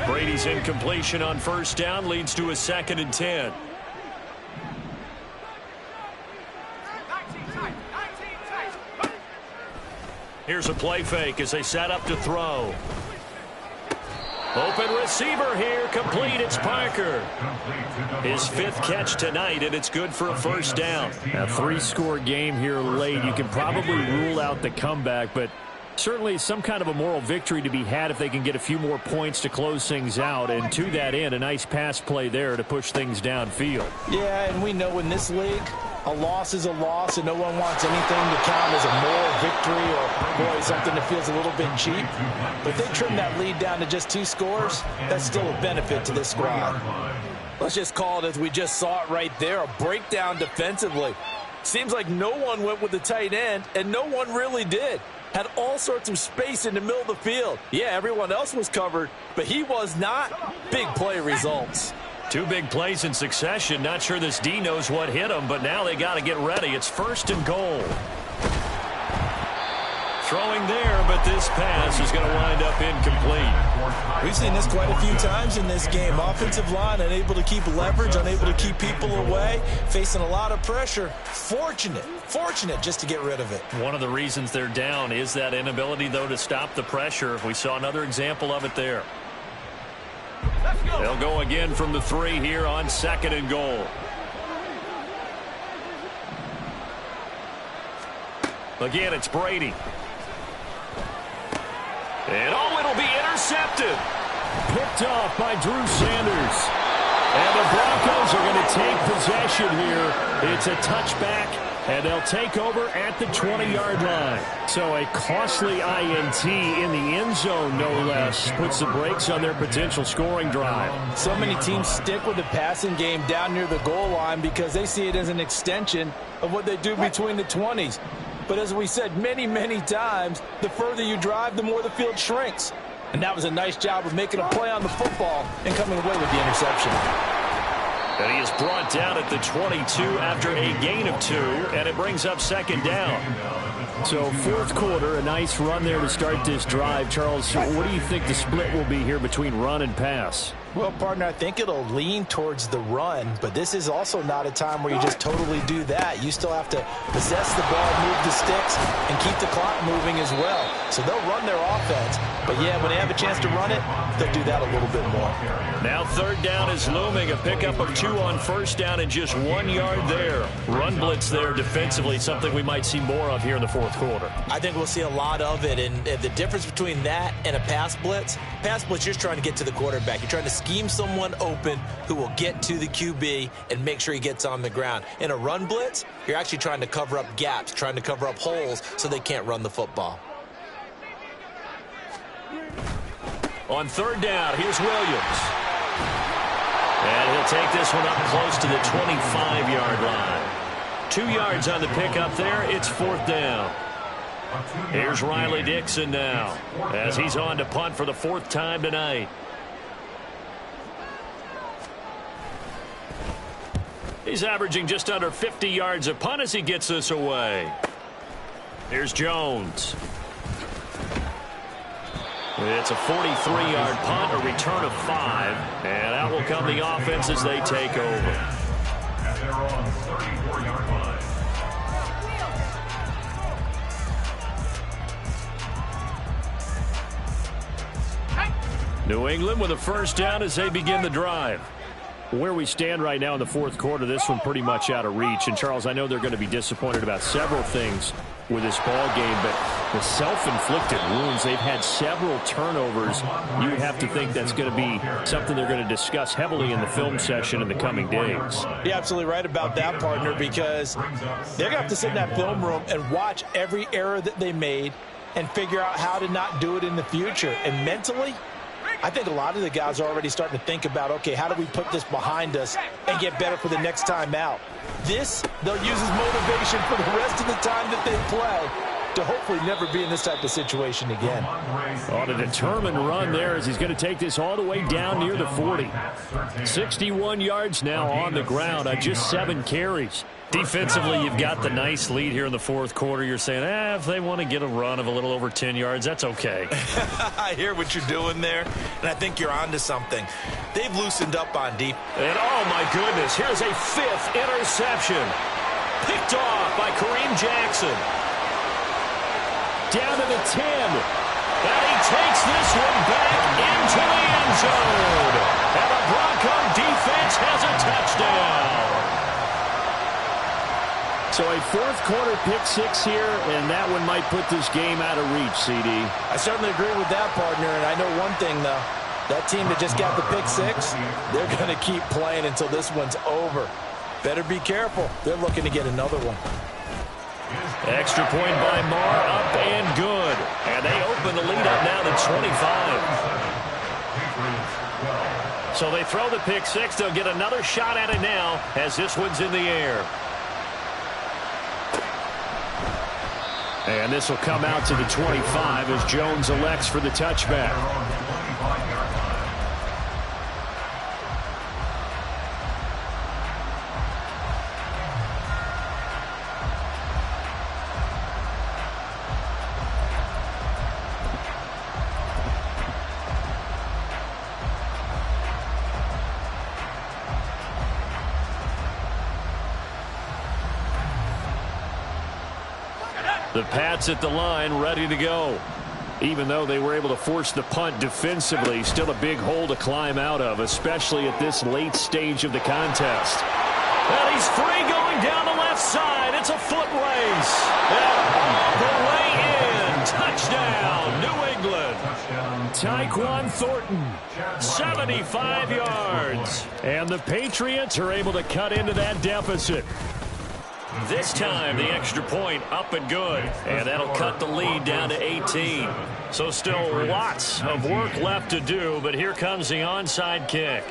Brady's incompletion on 1st down leads to a 2nd and 10. Here's a play fake as they set up to throw. Open receiver here, complete. It's Parker. His 5th catch tonight, and it's good for a 1st down. A 3-score game here late. You can probably rule out the comeback, but certainly some kind of a moral victory to be had if they can get a few more points to close things out. And to that end, a nice pass play there to push things downfield. Yeah, and we know in this league, a loss is a loss, and no one wants anything to count as a moral victory or, boy, something that feels a little bit cheap. But if they trim that lead down to just 2 scores, that's still a benefit to this squad. Let's just call it as we just saw it right there, a breakdown defensively. Seems like no one went with the tight end, and no one really did. Had all sorts of space in the middle of the field. Yeah, everyone else was covered, but he was not. Big play results. 2 big plays in succession. Not sure this D knows what hit him, but now they got to get ready. It's 1st and goal. Throwing there, but this pass is going to wind up incomplete. We've seen this quite a few times in this game. Offensive line unable to keep leverage, unable to keep people away, facing a lot of pressure. Fortunate just to get rid of it. One of the reasons they're down is that inability, though, to stop the pressure. We saw another example of it there. They'll go again from the 3 here on 2nd and goal. Again, it's Brady. And it'll be intercepted. Picked off by Drew Sanders. And the Broncos are going to take possession here. It's a touchback, and they'll take over at the 20-yard line. So a costly INT in the end zone, no less, puts the brakes on their potential scoring drive. So many teams stick with the passing game down near the goal line because they see it as an extension of what they do between the 20s. But as we said many, many times, the further you drive, the more the field shrinks. And that was a nice job of making a play on the football and coming away with the interception. And he is brought down at the 22 after a gain of 2, and it brings up 2nd down. So 4th quarter, a nice run there to start this drive. Charles, what do you think the split will be here between run and pass? Well, partner, I think it'll lean towards the run, but this is also not a time where you just totally do that. You still have to possess the ball, move the sticks, and keep the clock moving as well. So they'll run their offense, but yeah, when they have a chance to run it, they'll do that a little bit more. Now 3rd down is looming, a pickup of 2 on 1st down and just 1 yard there. Run blitz there defensively, something we might see more of here in the 4th quarter. I think we'll see a lot of it, and the difference between that and a pass blitz, you're just trying to get to the quarterback. You're trying to scheme someone open who will get to the QB and make sure he gets on the ground. In a run blitz, you're actually trying to cover up gaps, trying to cover up holes so they can't run the football. On 3rd down, here's Williams. And he'll take this one up close to the 25-yard line. 2 yards on the pickup there. It's 4th down. Here's Riley Dixon now as he's on to punt for the 4th time tonight. He's averaging just under 50 yards a punt as he gets this away. Here's Jones. It's a 43-yard punt, a return of 5. And out will come the offense as they take over. At their own 34-yard line. New England with a first down as they begin the drive. Where we stand right now in the fourth quarter, this one pretty much out of reach. And, Charles, I know they're going to be disappointed about several things with this ball game, but the self-inflicted wounds, they've had several turnovers. You have to think that's going to be something they're going to discuss heavily in the film session in the coming days. You're absolutely right about that, partner, because they're going to have to sit in that film room and watch every error that they made and figure out how to not do it in the future. And mentally, I think a lot of the guys are already starting to think about, okay, how do we put this behind us and get better for the next time out? This, they'll use as motivation for the rest of the time that they play to hopefully never be in this type of situation again. On a determined run there as he's going to take this all the way down near the 40. 61 yards now on the ground on just 7 carries. Defensively, you've got the nice lead here in the fourth quarter. You're saying, if they want to get a run of a little over 10 yards, that's okay. I hear what you're doing there, and I think you're onto something. They've loosened up on deep. And, oh, my goodness, here's a 5th interception. Picked off by Kareem Jackson. Down to the 10. And he takes this one back into the end zone. And the Bronco defense has a touchdown. So a fourth quarter pick-6 here, and that one might put this game out of reach, CD. I certainly agree with that, partner, and I know one thing, though. That team that just got the pick-6, they're going to keep playing until this one's over. Better be careful. They're looking to get another one. Extra point by Marr, up and good. And they open the lead up now to 25. So they throw the pick-6. They'll get another shot at it now as this one's in the air. And this will come out to the 25 as Jones elects for the touchback. The Pats at the line, ready to go. Even though they were able to force the punt defensively, still a big hole to climb out of, especially at this late stage of the contest. And he's free going down the left side. It's a foot race. And the way in. Touchdown, New England. Tyquan Thornton, 75 yards. And the Patriots are able to cut into that deficit. This time, the extra point up and good. And that'll cut the lead down to 18. So still lots of work left to do, but here comes the onside kick.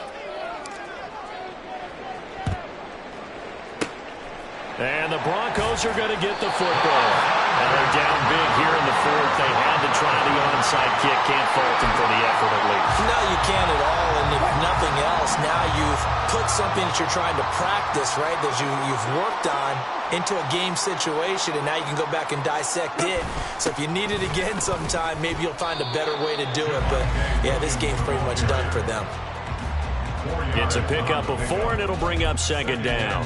And the Broncos are going to get the football. And they're down big here in the fourth. They had to try the onside kick. Can't fault them for the effort at least. No, you can't at all. And if nothing else, now you've put something that you're trying to practice, right, that you've worked on into a game situation, and now you can go back and dissect it. So if you need it again sometime, maybe you'll find a better way to do it. But, yeah, this game's pretty much done for them. It's a pickup of 4, and it'll bring up second down.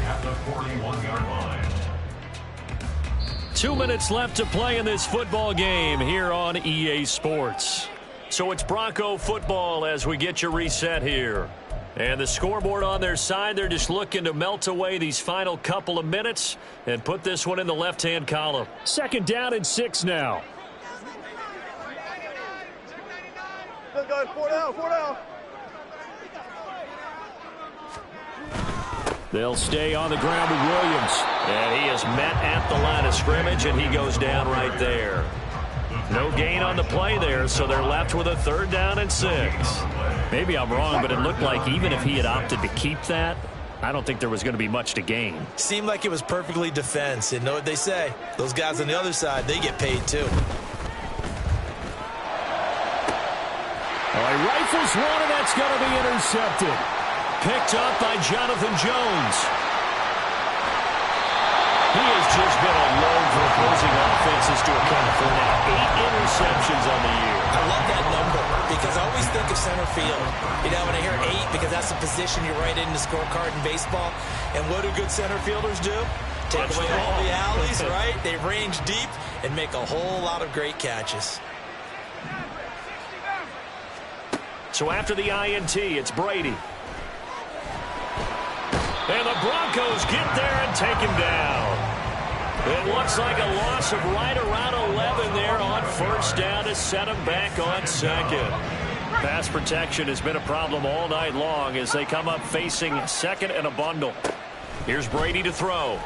At the 41-yard line. 2 minutes left to play in this football game here on EA Sports. So it's Bronco football as we get you reset here. And the scoreboard on their side, they're just looking to melt away these final couple of minutes and put this one in the left-hand column. Second down and 6 now. Let's go, 4 down. They'll stay on the ground with Williams. And he is met at the line of scrimmage, and he goes down right there. No gain on the play there, so they're left with a 3rd down and 6. Maybe I'm wrong, but it looked like even if he had opted to keep that, I don't think there was going to be much to gain. Seemed like it was perfectly defense. And know what they say? Those guys on the other side, they get paid too. Oh, he rifles one, and that's going to be intercepted. Picked up by Jonathan Jones. He has just been a lone for opposing offenses to account for now. 8 interceptions on the year. I love that number because I always think of center field. You know, when I hear 8, because that's the position you write in the scorecard in baseball. And what do good center fielders do? Take away all the alleys, right? They range deep and make a whole lot of great catches. So after the INT, it's Brady. And the Broncos get there and take him down. It looks like a loss of right around 11 there on first down to set him back on second. Pass protection has been a problem all night long as they come up facing second and a bundle. Here's Brady to throw.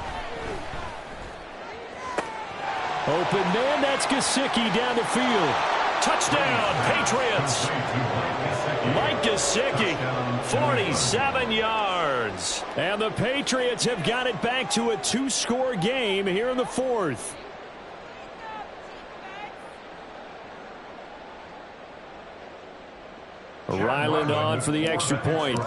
Open man, that's Gesicki down the field. Touchdown, Patriots. Mike Gesicki, 47 yards. And the Patriots have got it back to a 2-score game here in the fourth. Ryland on for the extra point.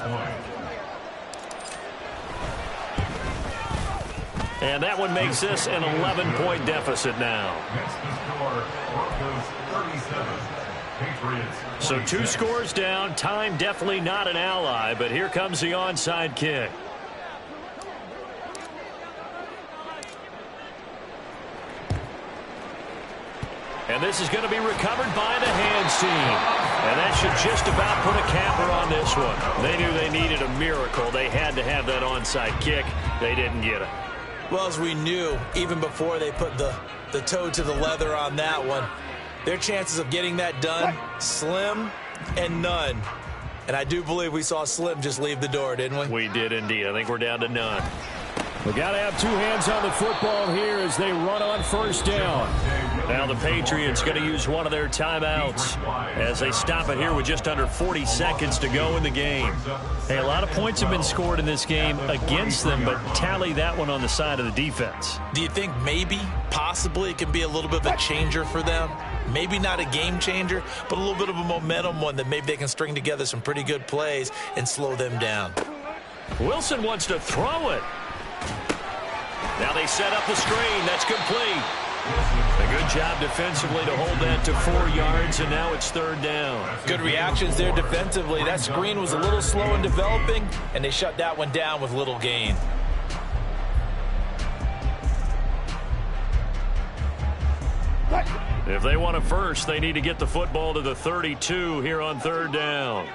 And that one makes this an 11-point deficit now. Next to score, Broncos 37, Patriots. So 2 scores down. Time definitely not an ally, but here comes the onside kick. And this is going to be recovered by the hands team. And that should just about put a capper on this one. They knew they needed a miracle. They had to have that onside kick. They didn't get it. Well, as we knew, even before they put the toe to the leather on that one, their chances of getting that done, slim and none. And I do believe we saw Slim just leave the door, didn't we? We did indeed. I think we're down to none. We got to have 2 hands on the football here as they run on first down. Now the Patriots going to use one of their timeouts as they stop it here with just under 40 seconds to go in the game. Hey, a lot of points have been scored in this game against them, but tally that one on the side of the defense. Do you think maybe, possibly, it can be a little bit of a changer for them? Maybe not a game changer, but a little bit of a momentum one that maybe they can string together some pretty good plays and slow them down. Wilson wants to throw it. Now they set up the screen. That's complete. A good job defensively to hold that to 4 yards, and now it's third down. Good reactions there defensively. That screen was a little slow in developing, and they shut that one down with little gain. If they want a first, they need to get the football to the 32 here on third down.